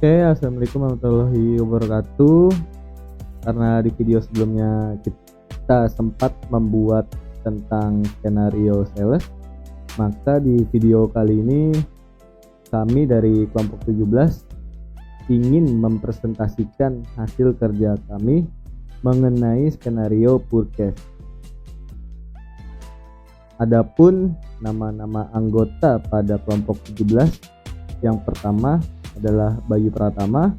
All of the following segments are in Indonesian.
Oke, assalamualaikum warahmatullahi wabarakatuh. Karena di video sebelumnya kita sempat membuat tentang skenario sales, maka di video kali ini kami dari kelompok 17 ingin mempresentasikan hasil kerja kami mengenai skenario forecast. Adapun nama-nama anggota pada kelompok 17, yang pertama adalah Bayu Pratama,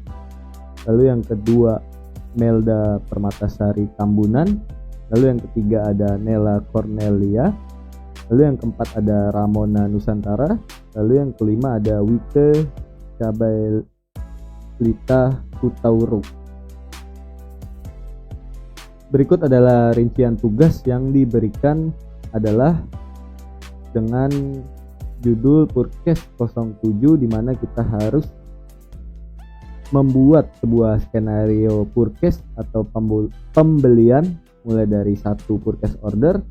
lalu yang kedua Melda Permatasari Tambunan, lalu yang ketiga ada Nela Cornelia, lalu yang keempat ada Ramona Nusantara, lalu yang kelima ada Wike Cabailita Hutauru. Berikut adalah rincian tugas yang diberikan adalah dengan judul Forecast 07, di mana kita harus membuat sebuah skenario forecast atau pembelian mulai dari 1 forecast order,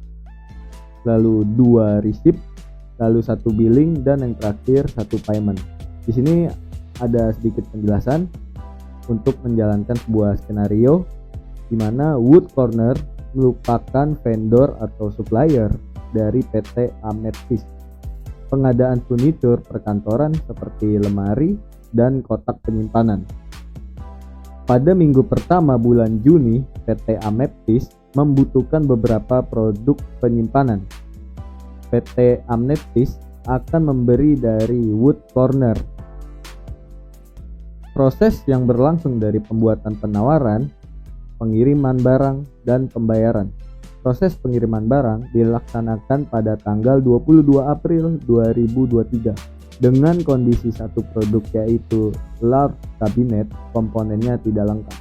lalu 2 receipt, lalu 1 billing, dan yang terakhir 1 payment. Di sini ada sedikit penjelasan untuk menjalankan sebuah skenario di mana Wood Corner merupakan vendor atau supplier dari PT Amethyst. Pengadaan furnitur perkantoran seperti lemari dan kotak penyimpanan. Pada minggu pertama bulan Juni, PT Amethyst membutuhkan beberapa produk penyimpanan. PT Amethyst akan memberi dari Wood Corner. Proses yang berlangsung dari pembuatan penawaran, pengiriman barang, dan pembayaran. Proses pengiriman barang dilaksanakan pada tanggal 22 April 2023 dengan kondisi satu produk, yaitu large cabinet, komponennya tidak lengkap.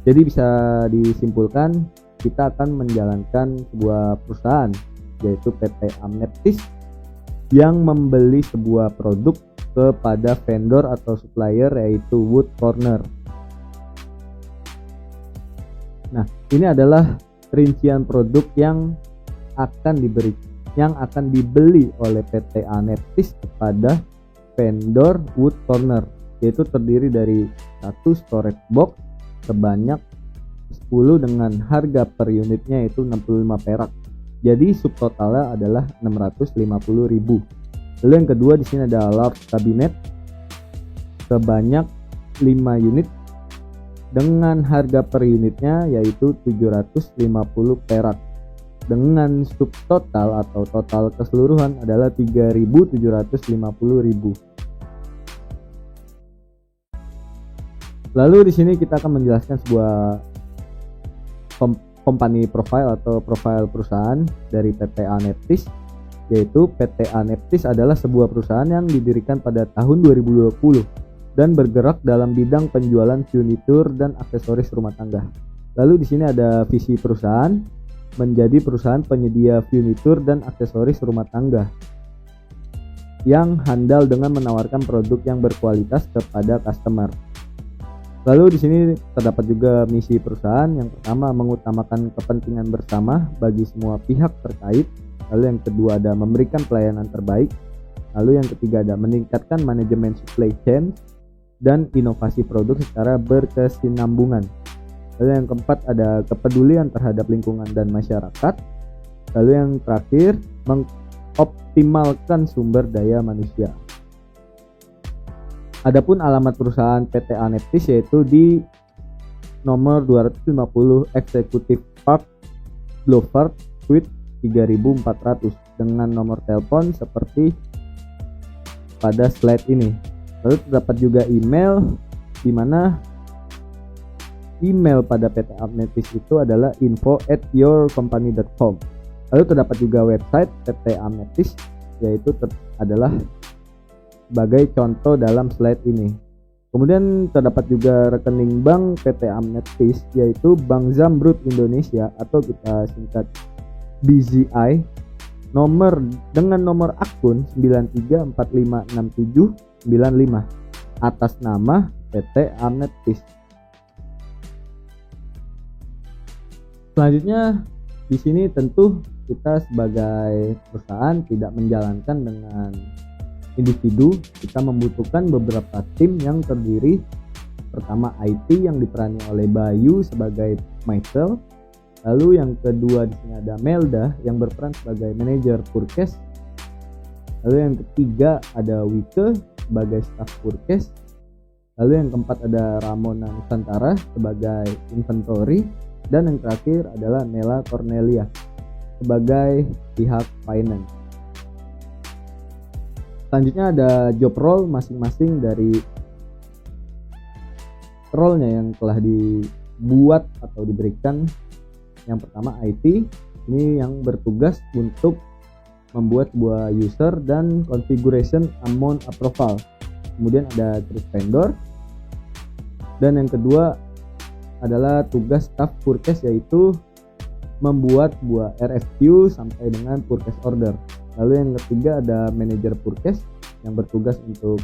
Jadi bisa disimpulkan kita akan menjalankan sebuah perusahaan, yaitu PT Amethyst, yang membeli sebuah produk kepada vendor atau supplier, yaitu Wood Corner. Nah, ini adalah rincian produk yang akan dibeli oleh PT Amethyst kepada vendor Wood Corner, yaitu terdiri dari 1 storage box sebanyak 10 dengan harga per unitnya yaitu 65 perak. Jadi subtotalnya adalah 650.000. Lalu yang kedua di sini ada large cabinet sebanyak 5 unit dengan harga per unitnya yaitu 750 perak, dengan subtotal atau total keseluruhan adalah 3.750.000. Lalu di sini kita akan menjelaskan sebuah company profile atau profil perusahaan dari PT Amethyst, yaitu PT Amethyst adalah sebuah perusahaan yang didirikan pada tahun 2020 dan bergerak dalam bidang penjualan furnitur dan aksesoris rumah tangga. Lalu di sini ada visi perusahaan, menjadi perusahaan penyedia furnitur dan aksesoris rumah tangga yang handal dengan menawarkan produk yang berkualitas kepada customer. Lalu di sini terdapat juga misi perusahaan. Yang pertama, mengutamakan kepentingan bersama bagi semua pihak terkait. Lalu yang kedua ada memberikan pelayanan terbaik. Lalu yang ketiga ada meningkatkan manajemen supply chain dan inovasi produk secara berkesinambungan. Lalu yang keempat ada kepedulian terhadap lingkungan dan masyarakat. Lalu yang terakhir, mengoptimalkan sumber daya manusia. Adapun alamat perusahaan PT Amethyst yaitu di nomor 250 Executive Park Boulevard Suite 3400 dengan nomor telepon seperti pada slide ini. Lalu terdapat juga email, di mana email pada PT Amethyst itu adalah info@yourcompany.com. Lalu terdapat juga website PT Amethyst, yaitu adalah sebagai contoh dalam slide ini. Kemudian terdapat juga rekening bank PT Amethyst, yaitu Bank Zamrud Indonesia atau kita singkat BZI, dengan nomor akun 93456795 atas nama PT Amethyst. Selanjutnya di sini tentu kita sebagai perusahaan tidak menjalankan dengan individu, kita membutuhkan beberapa tim yang terdiri pertama IT yang diperani oleh Bayu sebagai Michael, lalu yang kedua di sini ada Melda yang berperan sebagai manajer Purkes, lalu yang ketiga ada Wike sebagai staf Purkes, lalu yang keempat ada Ramona Nusantara sebagai inventory, dan yang terakhir adalah Nela Cornelia sebagai pihak finance. Selanjutnya ada job role masing-masing dari role-nya yang telah dibuat atau diberikan. Yang pertama IT, ini yang bertugas untuk membuat sebuah user dan configuration amount approval. Kemudian ada create vendor, dan yang kedua adalah tugas staff Purkes, yaitu membuat sebuah RFQ sampai dengan purchase order. Lalu yang ketiga ada manajer Purkes yang bertugas untuk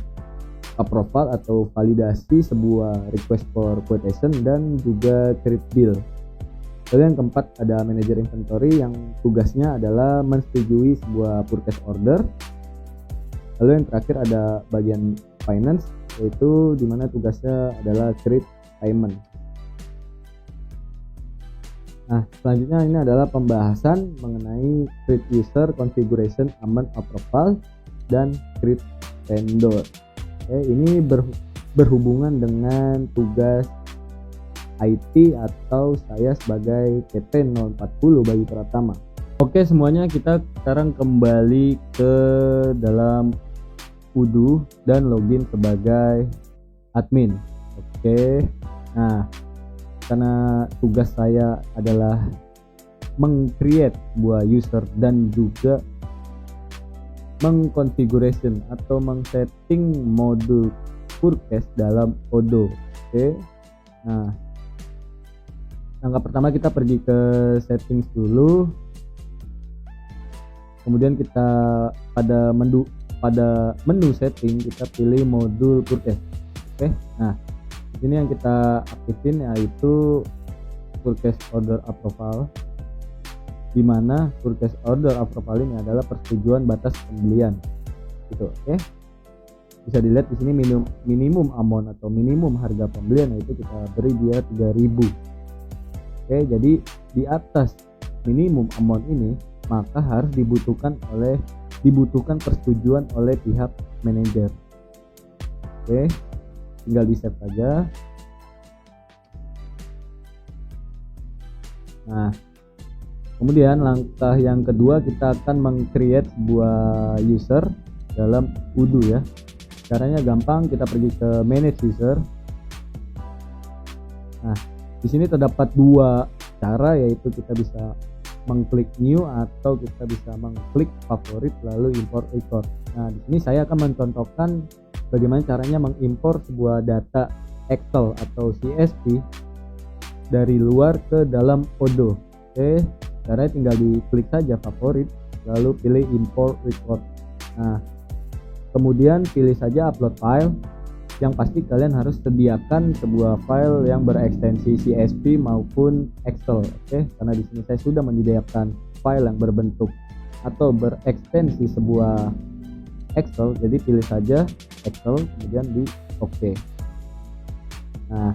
approval atau validasi sebuah request for quotation dan juga create bill. Lalu yang keempat ada manajer inventory yang tugasnya adalah menyetujui sebuah purchase order. Lalu yang terakhir ada bagian finance, yaitu dimana tugasnya adalah create payment. Nah, selanjutnya ini adalah pembahasan mengenai create user, configuration, amount approval, dan create vendor. Ini berhubungan dengan tugas IT atau saya sebagai PT 040 Bayu Pratama. Oke, semuanya kita sekarang kembali ke dalam Udu dan login sebagai admin. Oke. Nah, karena tugas saya adalah meng-create sebuah user dan juga mengkonfiguration atau meng-setting modul Purkes dalam Odoo. Oke. Nah, langkah pertama kita pergi ke settings dulu. Kemudian kita pada menu setting kita pilih modul Purkes. Oke. Nah, di sini yang kita aktifin yaitu Purkes order approval, di mana purchase order approval ini adalah persetujuan batas pembelian gitu. Oke, bisa dilihat di sini minimum amount atau minimum harga pembelian, yaitu kita beri dia 3.000. Oke, jadi di atas minimum amount ini maka harus dibutuhkan persetujuan oleh pihak manajer. Oke, tinggal di save saja. Nah, kemudian langkah yang kedua kita akan meng-create sebuah user dalam Udu ya. Caranya gampang, kita pergi ke manage user. Nah, di sini terdapat dua cara, yaitu kita bisa mengklik new atau kita bisa mengklik favorit lalu import record. Nah, di sini saya akan mencontohkan bagaimana caranya mengimpor sebuah data Excel atau CSV dari luar ke dalam Odoo. Oke, caranya tinggal diklik saja favorit lalu pilih import record. Nah, kemudian pilih saja upload file. Yang pasti kalian harus sediakan sebuah file yang berekstensi CSV maupun Excel. Oke, karena di sini saya sudah menyediakan file yang berbentuk atau berekstensi sebuah Excel, jadi pilih saja Excel kemudian di OK. Nah,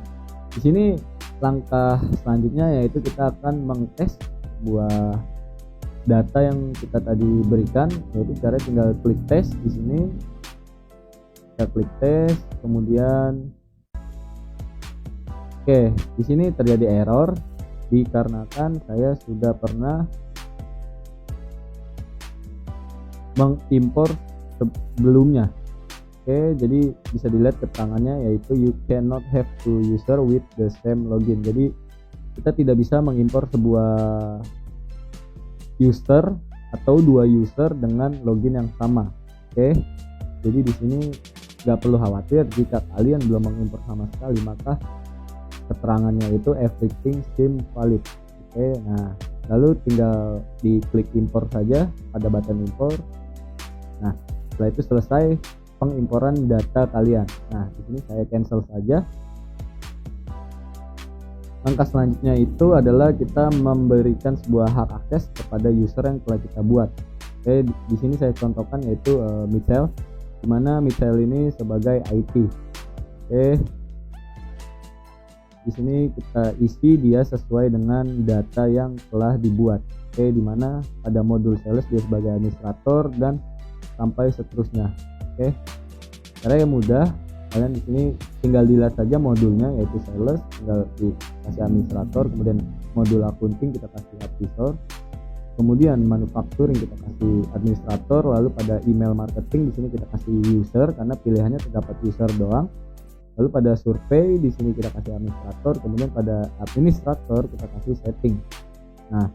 di sini langkah selanjutnya yaitu kita akan mengtes sebuah data yang kita tadi berikan, yaitu cara tinggal klik tes di sini. Kita klik tes, kemudian oke, di sini terjadi error dikarenakan saya sudah pernah mengimpor sebelumnya. Oke, jadi bisa dilihat keterangannya yaitu you cannot have two user with the same login. Jadi kita tidak bisa mengimpor sebuah user atau dua user dengan login yang sama. Oke, jadi di sini nggak perlu khawatir jika kalian belum mengimpor sama sekali, maka keterangannya itu everything seems valid. Oke, nah lalu tinggal diklik impor saja pada button impor. Nah, setelah itu selesai pengimporan data kalian. Nah, di sini saya cancel saja. Langkah selanjutnya itu adalah kita memberikan sebuah hak akses kepada user yang telah kita buat. Oke, di sini saya contohkan yaitu Michelle. dimana Michael ini sebagai IT. Oke, di sini kita isi dia sesuai dengan data yang telah dibuat. Oke, dimana ada modul sales dia sebagai administrator dan sampai seterusnya. Oke, cara yang mudah, kalian di sini tinggal dilihat saja modulnya, yaitu sales, tinggal dikasih administrator, kemudian modul accounting kita kasih advisor, kemudian manufacturing kita kasih administrator, lalu pada email marketing di sini kita kasih user karena pilihannya terdapat user doang. Lalu pada survei di sini kita kasih administrator, kemudian pada administrator kita kasih setting. Nah,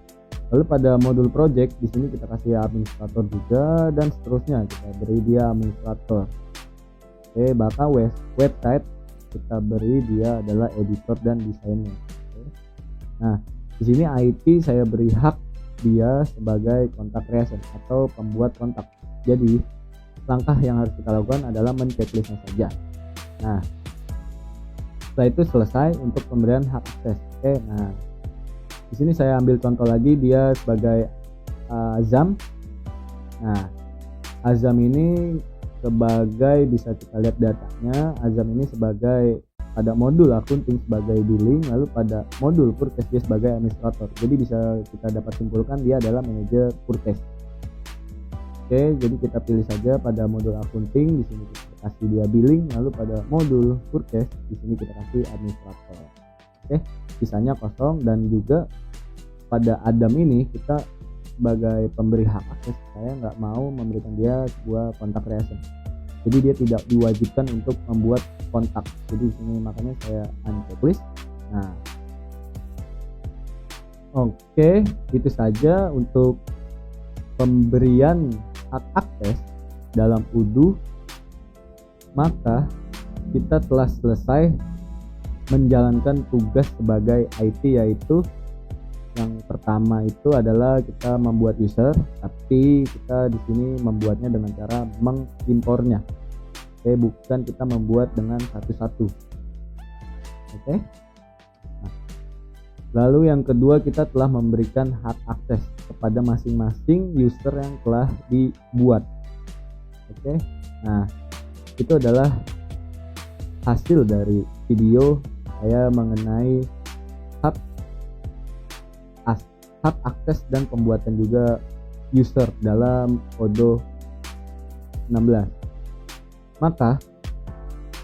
lalu pada modul project di sini kita kasih administrator juga dan seterusnya kita beri dia administrator. Oke, bahkan website kita beri dia adalah editor dan desainer. Oke. Nah, di sini IT saya beri hak dia sebagai contact creation atau pembuat kontak. Jadi, langkah yang harus kita lakukan adalah men-checklistnya saja. Nah, setelah itu selesai untuk pemberian hak akses. Oke, nah di sini saya ambil contoh lagi dia sebagai Azam. Nah, Azam ini sebagai, bisa kita lihat datanya, Azam ini sebagai pada modul accounting sebagai billing, lalu pada modul purchase dia sebagai administrator. Jadi bisa kita dapat simpulkan dia adalah manajer purchase. Oke, jadi kita pilih saja pada modul accounting, di sini kita kasih dia billing, lalu pada modul purchase di sini kita kasih administrator. Oke, sisanya kosong, dan juga pada Adam ini kita sebagai pemberi hak akses, saya nggak mau memberikan dia sebuah kontak creation. Jadi dia tidak diwajibkan untuk membuat kontak. Jadi di sini makanya saya unchecklist. Nah, oke, itu saja untuk pemberian hak akses dalam Odoo. Maka kita telah selesai menjalankan tugas sebagai IT, yaitu yang pertama itu adalah kita membuat user, tapi kita di sini membuatnya dengan cara mengimpornya. Oke, bukan kita membuat dengan satu-satu. Oke. Nah, lalu yang kedua, kita telah memberikan hak akses kepada masing-masing user yang telah dibuat. Oke. Nah, itu adalah hasil dari video saya mengenai hak akses dan pembuatan juga user dalam Odoo 16. Maka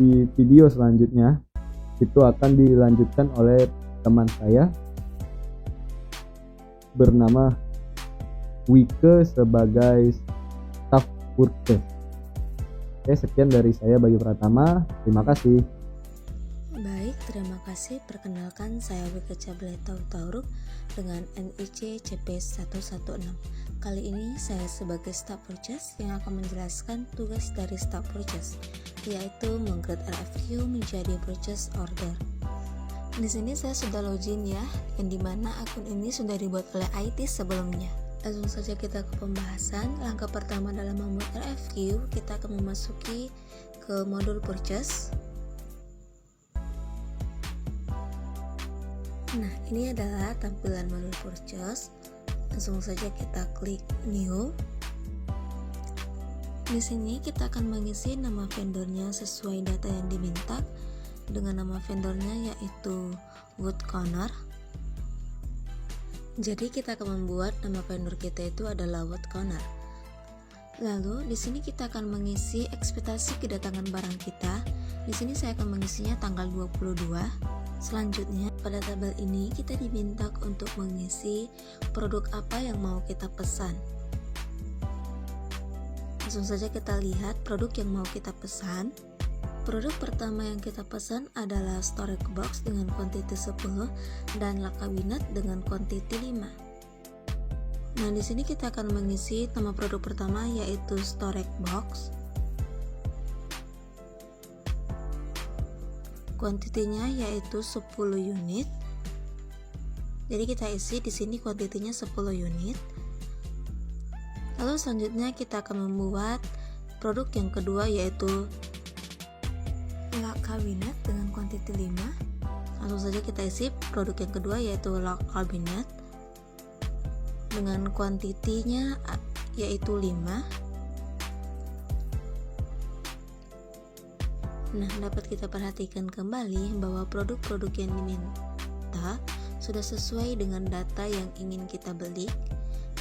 di video selanjutnya itu akan dilanjutkan oleh teman saya bernama Wike sebagai staff purchase. Oke, sekian dari saya Bayu Pratama. Terima kasih. Baik, terima kasih. Perkenalkan, saya Wike Tauruk dengan NIC CP116. Kali ini saya sebagai staff purchase yang akan menjelaskan tugas dari staff purchase, yaitu meng-create RFQ menjadi purchase order. Di sini saya sudah login ya, yang dimana akun ini sudah dibuat oleh IT sebelumnya. Langsung saja kita ke pembahasan. Langkah pertama dalam membuat RFQ, kita akan memasuki ke modul purchase. Nah, ini adalah tampilan modul purchase. Langsung saja kita klik new. Di sini kita akan mengisi nama vendornya sesuai data yang diminta, dengan nama vendornya yaitu Woodcorner. Jadi kita akan membuat nama vendor kita itu adalah Woodcorner. Lalu di sini kita akan mengisi ekspektasi kedatangan barang kita. Di sini saya akan mengisinya tanggal 22. Selanjutnya, pada tabel ini kita diminta untuk mengisi produk apa yang mau kita pesan. Langsung saja kita lihat produk yang mau kita pesan. Produk pertama yang kita pesan adalah storage box dengan kuantiti 10 dan lak kabinet dengan kuantiti 5. Nah, di sini kita akan mengisi nama produk pertama yaitu storage box. Kuantitinya yaitu 10 unit. Jadi kita isi di sini kuantitinya 10 unit. Lalu selanjutnya kita akan membuat produk yang kedua yaitu lak kabinet dengan kuantiti 5. Langsung saja kita isi produk yang kedua yaitu lak kabinet dengan kuantitinya yaitu 5. Nah, dapat kita perhatikan kembali bahwa produk-produk yang diminta sudah sesuai dengan data yang ingin kita beli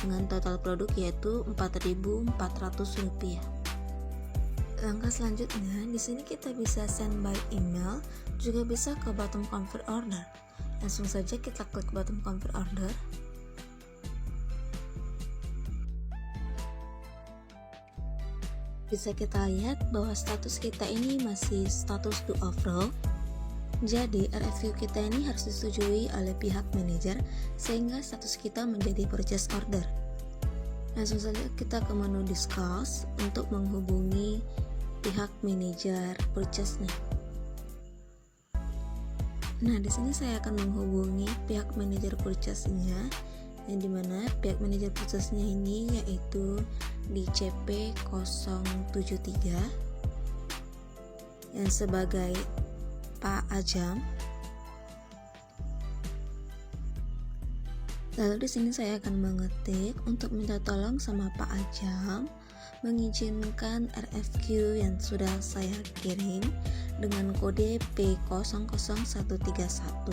dengan total produk yaitu Rp4.400. Langkah selanjutnya, di sini kita bisa send by email, juga bisa ke button convert order. Langsung saja kita klik button convert order. Bisa kita lihat bahwa status kita ini masih status do approve. Jadi RFQ kita ini harus disetujui oleh pihak manajer sehingga status kita menjadi purchase order. Langsung saja kita ke menu discuss untuk menghubungi pihak manajer purchase-nya. Nah, di sini saya akan menghubungi pihak manajer purchase-nya, yang dimana pihak manajer purchase-nya ini yaitu di CP073 yang sebagai Pak Ajam. Lalu di sini saya akan mengetik untuk minta tolong sama Pak Ajam mengizinkan RFQ yang sudah saya kirim dengan kode P00131.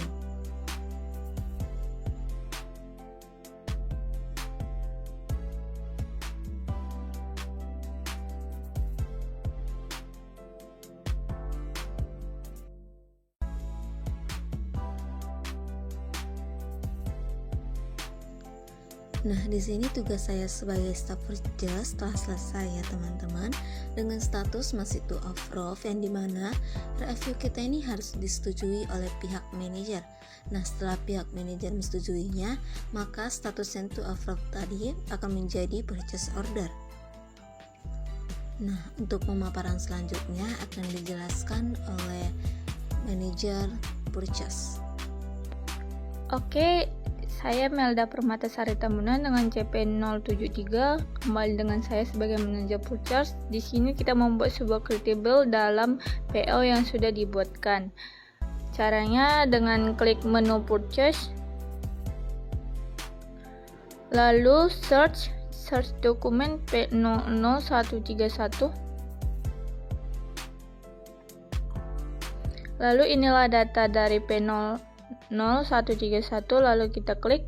Nah, di sini tugas saya sebagai staff purchase telah selesai ya teman-teman, dengan status masih to approve, yang dimana RFQ kita ini harus disetujui oleh pihak manajer. Nah, setelah pihak manajer menyetujui,nya, maka status yang to approve tadi akan menjadi purchase order. Nah, untuk pemaparan selanjutnya akan dijelaskan oleh manajer purchase. Oke, saya Melda Permatasari Tambunan dengan CP073, kembali dengan saya sebagai manajer purchase. Di sini kita membuat sebuah creatable dalam PO yang sudah dibuatkan. Caranya dengan klik menu purchase, lalu search dokumen P00131. Lalu inilah data dari P00131, lalu kita klik.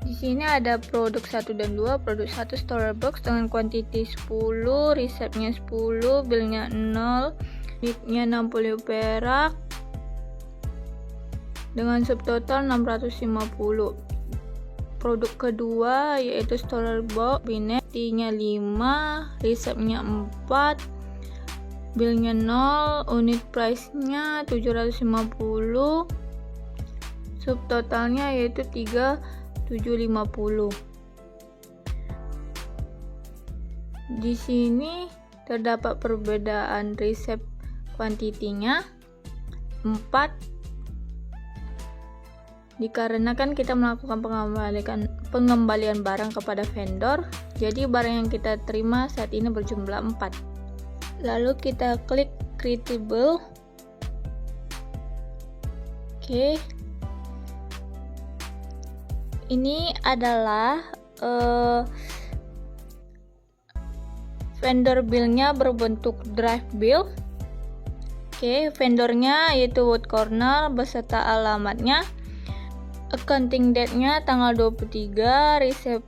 Di sini ada produk 1 dan 2. Produk 1 storage box dengan quantity 10, resepnya 10, billnya 0, unitnya 60 perak dengan subtotal 650. Produk kedua yaitu storage box binetnya 5, resepnya 4, billnya 0, unit price-nya 750, subtotalnya yaitu 3750. Di sini terdapat perbedaan resep kuantitinya 4, dikarenakan kita melakukan pengembalian barang kepada vendor, jadi barang yang kita terima saat ini berjumlah 4. Lalu kita klik creatable. Oke. Ini adalah vendor bill-nya berbentuk drive bill. Oke, vendornya yaitu Wood Corner beserta alamatnya. Accounting date-nya tanggal 23, resep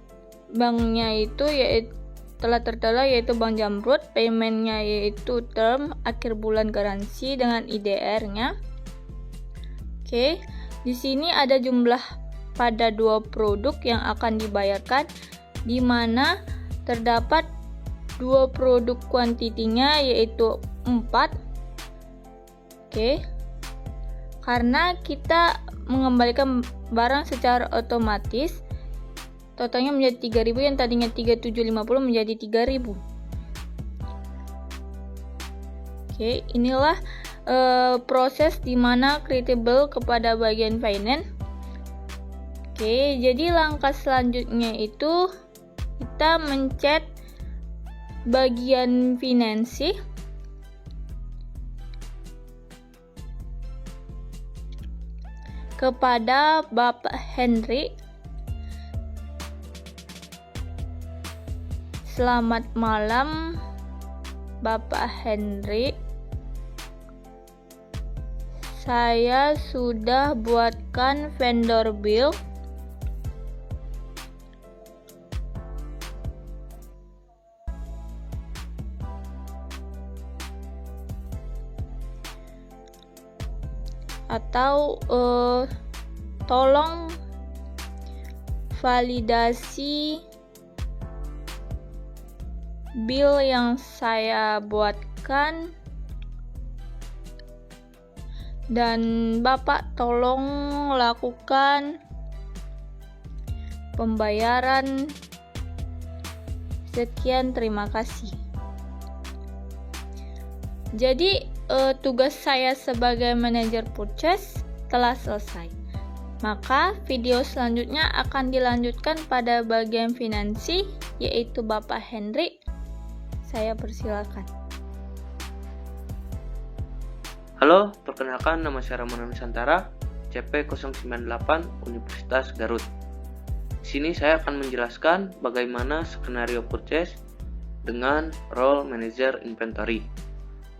banknya itu yaitu telah tertera yaitu Bank Jamrud, payment-nya yaitu term akhir bulan garansi dengan IDR-nya. Oke, di sini ada jumlah pada 2 produk yang akan dibayarkan, di mana terdapat 2 produk kuantitinya yaitu 4. Oke. Karena kita mengembalikan barang secara otomatis, totalnya menjadi 3.000, yang tadinya 3.750 menjadi 3.000. Oke, inilah proses dimana creatable kepada bagian finance. Oke, jadi langkah selanjutnya itu kita mencet bagian finansi. Kepada Bapak Henry. Selamat malam, Bapak Henry. Saya sudah buatkan vendor bill. Atau tolong validasi bill yang saya buatkan, dan Bapak tolong lakukan pembayaran. Sekian, terima kasih. Jadi tugas saya sebagai manajer purchase telah selesai. Maka video selanjutnya akan dilanjutkan pada bagian finansi, yaitu Bapak Henry. Saya persilakan. Halo, perkenalkan nama saya Ramana Nusantara, CP098 Universitas Garut. Di sini saya akan menjelaskan bagaimana skenario purchase dengan role manager inventory.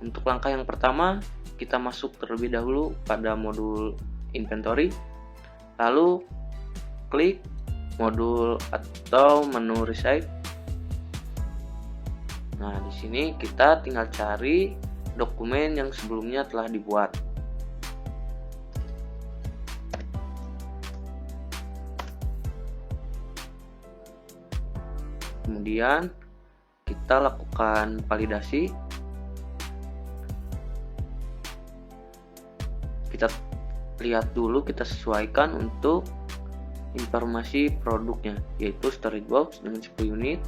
Untuk langkah yang pertama, kita masuk terlebih dahulu pada modul inventory, lalu klik modul atau menu receipt. Nah, di sini kita tinggal cari dokumen yang sebelumnya telah dibuat. Kemudian kita lakukan validasi. Kita lihat dulu, kita sesuaikan untuk informasi produknya, yaitu storage box dengan 10 unit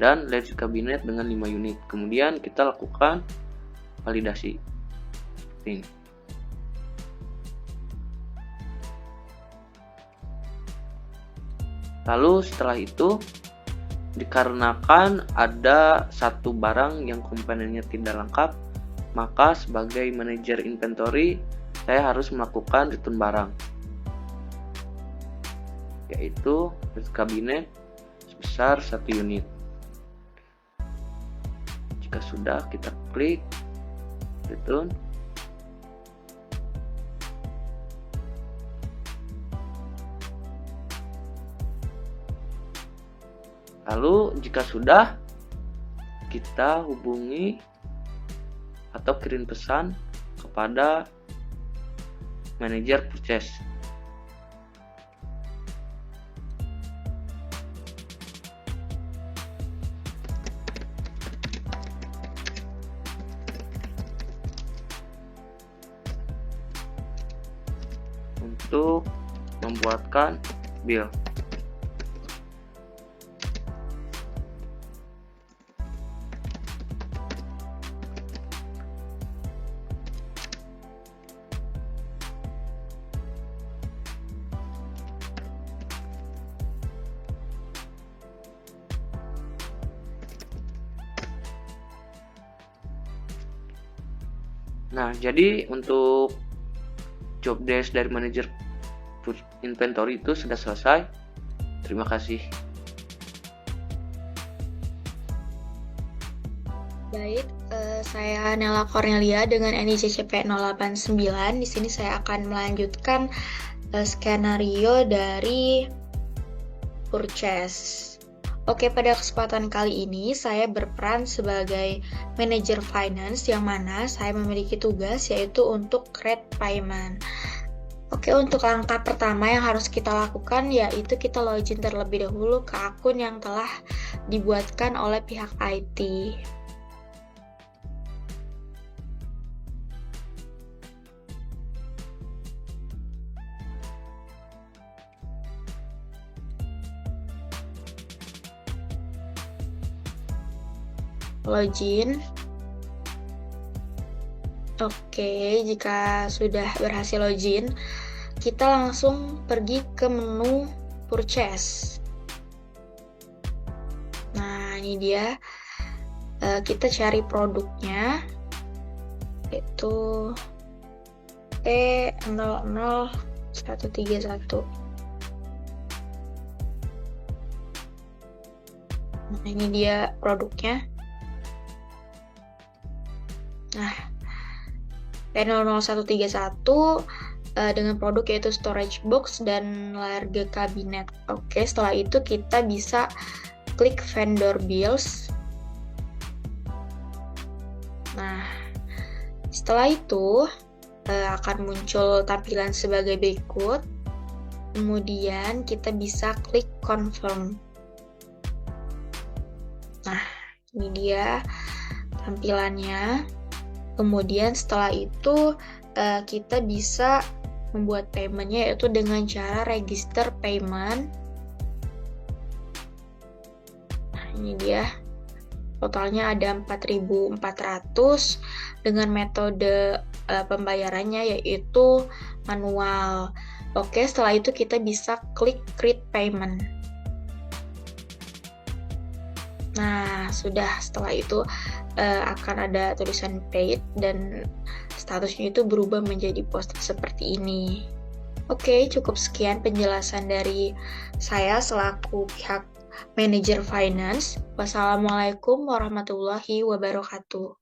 dan ledge cabinet dengan 5 unit. Kemudian kita lakukan validasi seperti ini. Lalu setelah itu, dikarenakan ada satu barang yang komponennya tidak lengkap, maka sebagai manajer inventory saya harus melakukan return barang, yaitu kabinet sebesar 1 unit. Jika sudah, kita klik return. Lalu jika sudah, kita hubungi atau kirim pesan kepada manajer purchase. Untuk membuatkan bill. Nah, jadi untuk job desk dari manajer inventory itu sudah selesai. Terima kasih. Baik, saya Nela Cornelia dengan NIC CP 089. Di sini saya akan melanjutkan skenario dari purchase. Oke, pada kesempatan kali ini saya berperan sebagai manajer finance, yang mana saya memiliki tugas yaitu untuk create payment. Oke, untuk langkah pertama yang harus kita lakukan yaitu kita login terlebih dahulu ke akun yang telah dibuatkan oleh pihak IT. Login. Oke, jika sudah berhasil login, kita langsung pergi ke menu purchase. Nah, ini dia. Kita cari produknya, yaitu T00131. Nah, ini dia produknya. Nah, P00131 dengan produk yaitu storage box dan large kabinet. Oke, setelah itu kita bisa klik vendor bills. Nah, setelah itu akan muncul tampilan sebagai berikut. Kemudian kita bisa klik confirm. Nah, ini dia tampilannya. Kemudian setelah itu kita bisa membuat paymentnya yaitu dengan cara register payment. Nah, ini dia. Totalnya ada 4.400 dengan metode pembayarannya yaitu manual. Oke, setelah itu kita bisa klik create payment. Nah, sudah. Setelah itu akan ada tulisan paid dan statusnya itu berubah menjadi post seperti ini. Oke, cukup sekian penjelasan dari saya selaku pihak manajer finance. Wassalamualaikum warahmatullahi wabarakatuh.